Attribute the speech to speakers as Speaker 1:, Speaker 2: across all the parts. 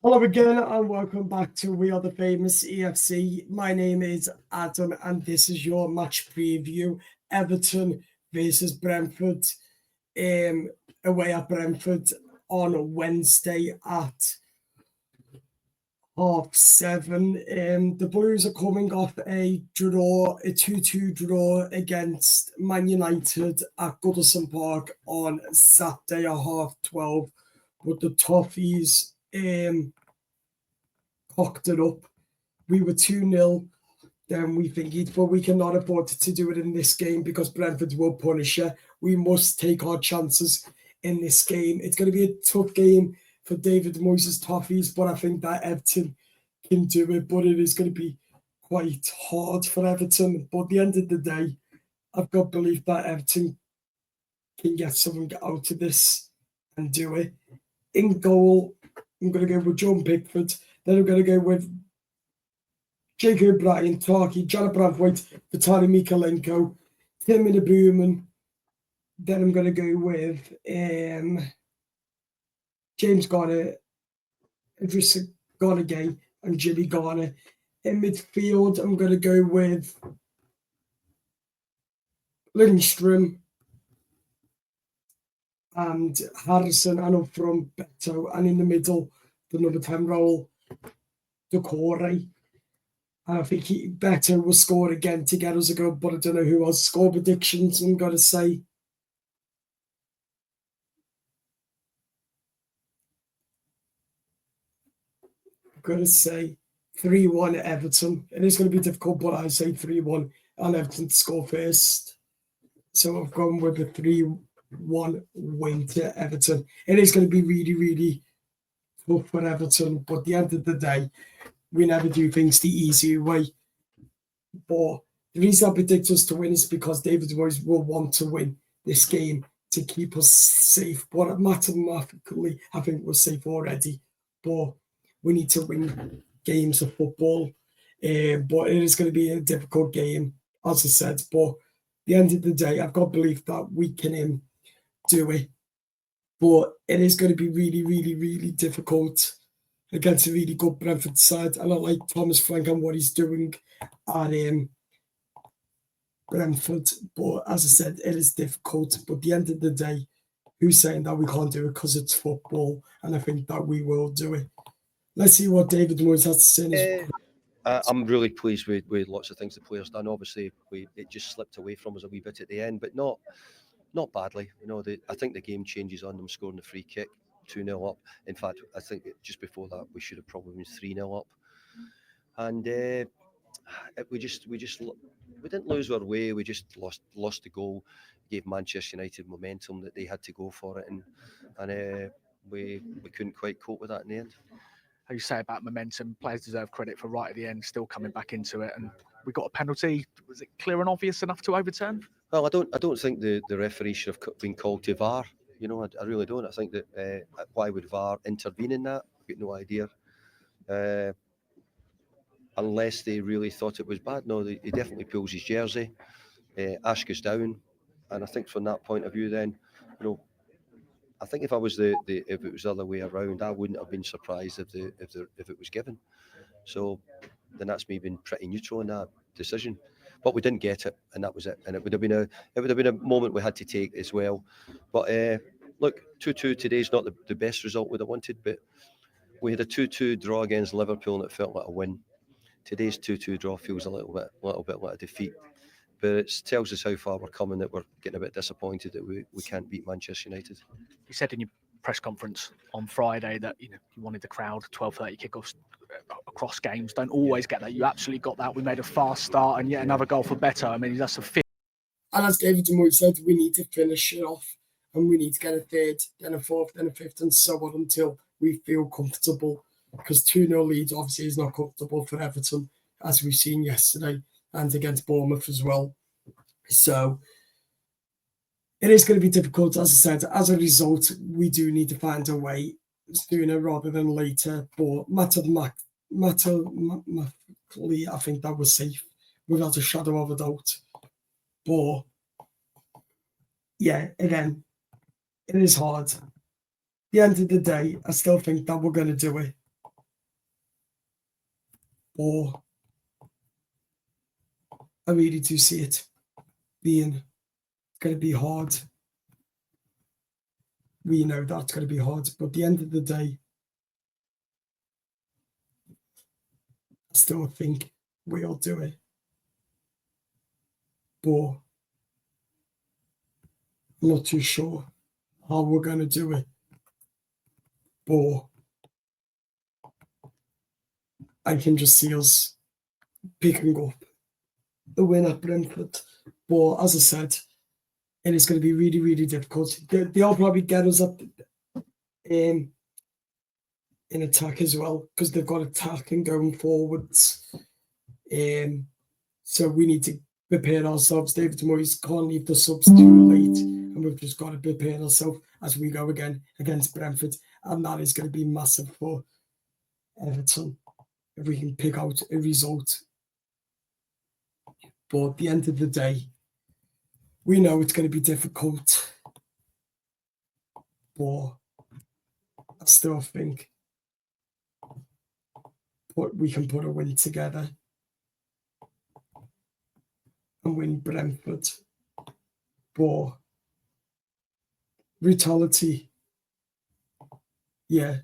Speaker 1: Hello again and welcome back to We Are the Famous EFC. My name is Adam and this is your match preview. Everton versus Brentford, away at Brentford on Wednesday at 7:30. The Blues are coming off a 2-2 draw against Man United at Goodison Park on Saturday at 12:30. But the Toffees cocked it up. We were 2-0. Then we think, but we cannot afford to do it in this game because Brentford will punish you. We must take our chances in this game. It's going to be a tough game for David Moyes' Toffees, but I think that Everton can do it. But it is going to be quite hard for Everton. But at the end of the day, I've got belief that Everton can get something out of this and do it. In goal, I'm going to go with John Pickford. Then I'm going to go with Jacob O'Brien, Tarky, Janet Brathwaite, Vitaly Mikalenko, Tim Booman. Then I'm going to go with James Garner, Idrissa Gay, and Jimmy Garner. In midfield, I'm going to go with Lindstrom and Harrison, and up from Beto. And in the middle, the number 10 role, Decore. I think Beto will score again to get us a goal, but I don't know who else. Score predictions, I'm going to say. I'm going to say 3-1 Everton. It is going to be difficult, but I say 3-1 and Everton to score first. So I've gone with a 3-1 win to Everton. It is going to be really, really tough for Everton, but at the end of the day, we never do things the easy way. But the reason I predict us to win is because David Moyes will want to win this game to keep us safe. But mathematically, I think we're safe already. But we need to win games of football. But it is going to be a difficult game, as I said. But at the end of the day, I've got belief that we can do it. But it is going to be really, really, really difficult against a really good Brentford side. And I like Thomas Frank and what he's doing at Brentford. But as I said, it is difficult. But at the end of the day, who's saying that we can't do it because it's football? And I think that we will do it. Let's see what David Moyes has to say.
Speaker 2: I'm really pleased with lots of things the players done. Obviously, it just slipped away from us a wee bit at the end, but not badly. I think the game changes on them scoring the free kick, 2-0 up. In fact, I think just before that we should have probably been 3-0 up. And we didn't lose our way. We just lost the goal. Gave Manchester United momentum that they had to go for it, and we couldn't quite cope with that in the end.
Speaker 3: How you say about momentum, players deserve credit for right at the end, still coming back into it, and we got a penalty. Was it clear and obvious enough to overturn?
Speaker 2: Well, I don't think the referee should have been called to VAR. I really don't. I think that why would VAR intervene in that? I've got no idea. Unless they really thought it was bad. No, he definitely pulls his jersey. Ash goes down, and I think from that point of view, then, I think if I was if it was the other way around, I wouldn't have been surprised if it was given. So then that's me being pretty neutral in that decision. But we didn't get it, and that was it. And it would have been a moment we had to take as well. But look, 2-2 today's not the best result we'd have wanted, but we had a 2-2 draw against Liverpool, and it felt like a win. Today's 2-2 draw feels a little bit like a defeat. But it tells us how far we're coming, that we're getting a bit disappointed that we can't beat Manchester United.
Speaker 3: You said in your press conference on Friday that you wanted the crowd 12:30 kickoffs across games. Don't always get that. You absolutely got that. We made a fast start and yet another goal for Beto. I mean, that's a fifth.
Speaker 1: And as David Moyes said, we need to finish it off, and we need to get a third, then a fourth, then a fifth, and so on until we feel comfortable. Because 2-0 lead obviously is not comfortable for Everton, as we've seen yesterday and against Bournemouth as well. So it is going to be difficult, as I said. As a result, we do need to find a way sooner rather than later. But mathematically, I think that was safe without a shadow of a doubt. But yeah, again, it is hard. At the end of the day, I still think that we're going to do it. Or I really do see it being going to be hard. We know that's going to be hard, but at the end of the day, I still think we'll do it. But I'm not too sure how we're going to do it. But I can just see us picking up the win at Brentford. But as I said, it is going to be really, really difficult. They'll probably get us up in attack as well, because they've got attacking going forwards. So we need to prepare ourselves. David Moyes can't leave the subs too late, and we've just got to prepare ourselves as we go again against Brentford, and that is going to be massive for Everton if we can pick out a result. But at the end of the day, we know it's going to be difficult, but I still think we can put a win together and win Brentford. But brutality, yeah,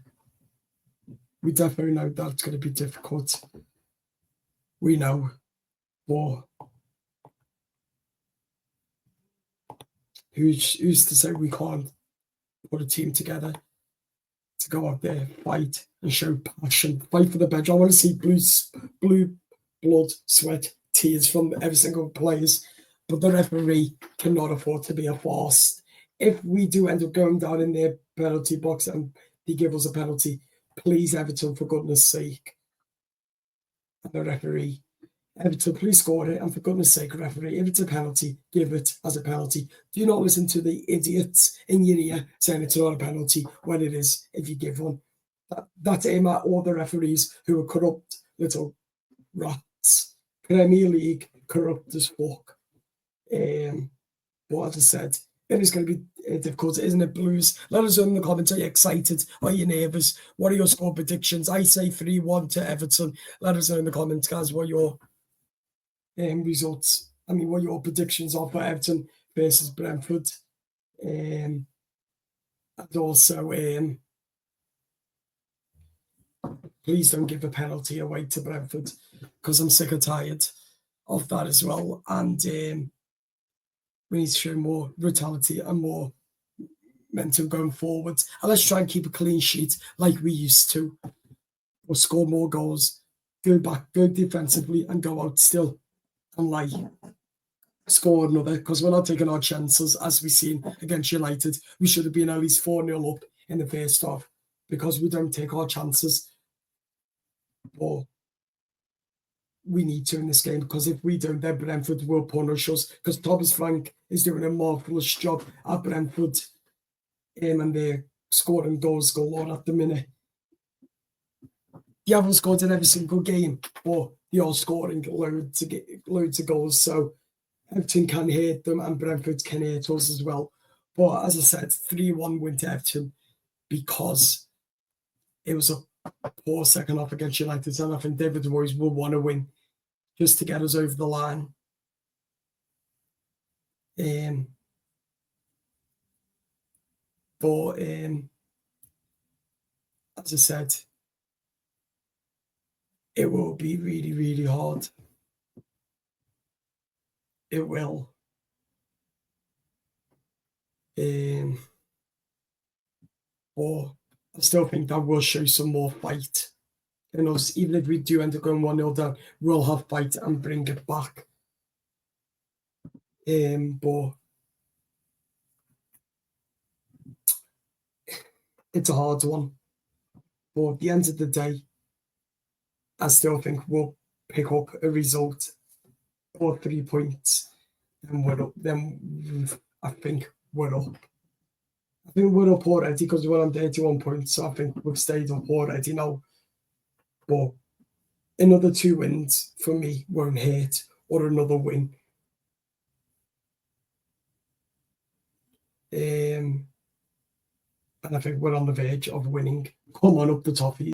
Speaker 1: we definitely know that's going to be difficult. We know, but who's to say we can't put a team together to go out there, fight and show passion, fight for the badge. I want to see blue blood, sweat, tears from every single players, but the referee cannot afford to be a farce. If we do end up going down in their penalty box and they give us a penalty, please, Everton, for goodness sake, and the referee, Everton, please score it, and for goodness sake, referee, if it's a penalty, give it as a penalty. Do not listen to the idiots in your ear saying it's not a penalty when it is, if you give one. That's aim at all the referees who are corrupt little rats. Premier League, corrupt as fuck. But as I said, it is going to be difficult, isn't it, Blues? Let us know in the comments, are you excited? Are you nervous? What are your score predictions? I say 3-1 to Everton. Let us know in the comments, guys, what your results, what your predictions are for Everton versus Brentford. And also, please don't give a penalty away to Brentford, because I'm sick and tired of that as well. And we need to show more brutality and more momentum going forward. And let's try and keep a clean sheet like we used to. Or score more goals, go back, go defensively, and go out still and score another, because we're not taking our chances as we've seen against United. We should have been at least 4-0 up in the first half, because we don't take our chances. But we need to in this game, because if we don't, then Brentford will punish us, because Thomas Frank is doing a marvellous job at Brentford, and they're scoring goals galore at the minute. You haven't scored in every single game, but you're scoring loads of goals, so Everton can hit them and Brentford can hit us as well. But as I said, 3-1 win to Everton, because it was a poor second half against United, and I think David Moyes will want to win just to get us over the line. But as I said, it will be really, really hard. It will. But I still think that will show some more fight in us. Even if we do end up going 1-0 down, we'll have fight and bring it back. But it's a hard one. But at the end of the day, I still think we'll pick up a result or 3 points, and we're up. Then I think we're up. I think we're up already, because we're on 31 points, so I think we've stayed up already now. But another 2 wins for me won't hurt, or another win. And I think we're on the verge of winning. Come on up the toffees.